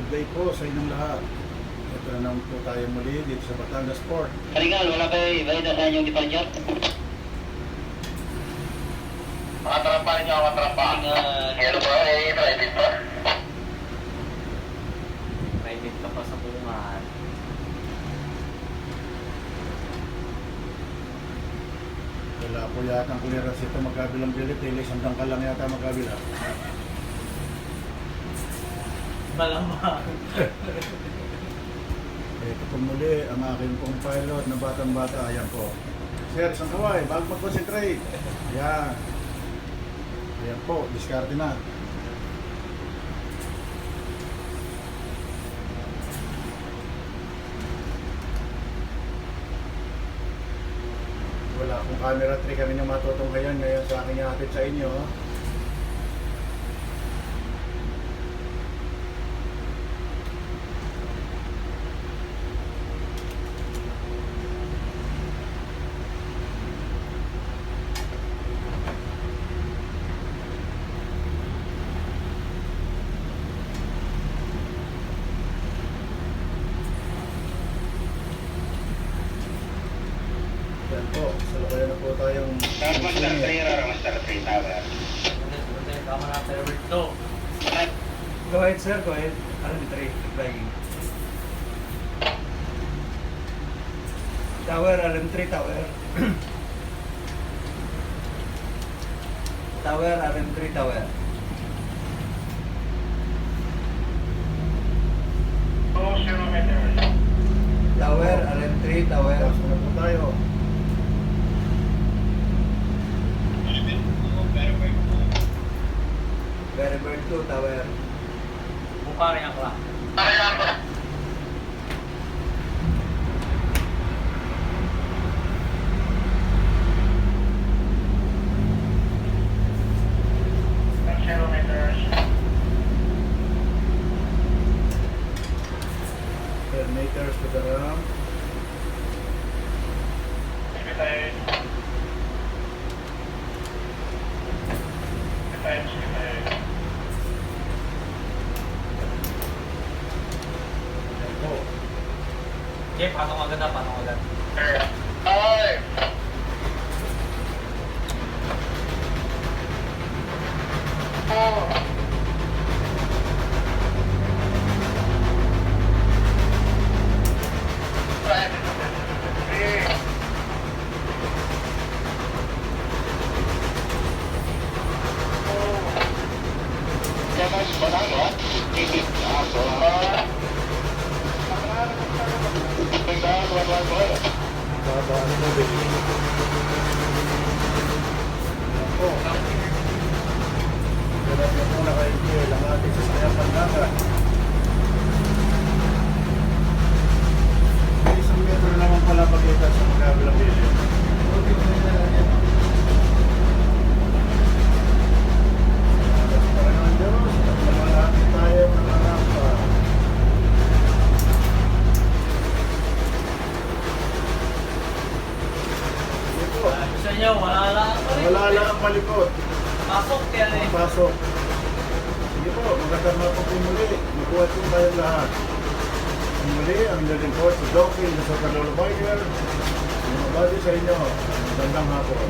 day po sa inyong lahat. Ito na naman po tayo muli dito sa Batangas Port. Kaligal, wala ba ibalita sa inyong departure? Makatrapa rin ako, makatrapa. Ano ba? Private pa? Private ka pa sa bungan. Wala po yata ang clearance ito magkabilang bilit. Isang dangkal lang yata magkabila. Malamang. Ito po muli ang aking pong pilot na batang-bata. Ayan po. Sir, isang kaway, bago mag-concentrate. Ayan. Ayan po, diskarte na. Wala akong camera trick kami nang matutunghayan ngayon sa aking hatid sa inyo. Yan po, salukuyan na po tayong Master 3 or Master 3 tower? Tama na tayo ito. Go ahead, sir. Go ahead. RM3, flying. Tower, RM3, tower. Tower, RM3, tower. 20 meters. Tower, RM3, tower. Pasok na po tayo. Veribird 2, tower. Buka rin ako lang. Meters. 10 meters to the ramp. Skitayin. Skitayin, skitayin. Yan po. Okay, patong agad na, patong agad. Ay! Oh! Babaan mo, baby. Yan po. Ganap na po naka-infill ang ating sasayang pandagat. May 1 metro naman pala pagitan sa magkabilang bilin. Salamat sa Panginoon Diyos at lumalapit tayo ng rampa. Sige po. Gusto niyo, wala lang. Wala lang ang malikot. Pasok yan eh. Pasok. Sige po, magandang mapag muli. Magkuhat po tayong lahat. Ang muli, ang nalingkot sa Doki, sa Carlo Bayer. Yung mga body sa inyo. Magandang hapon.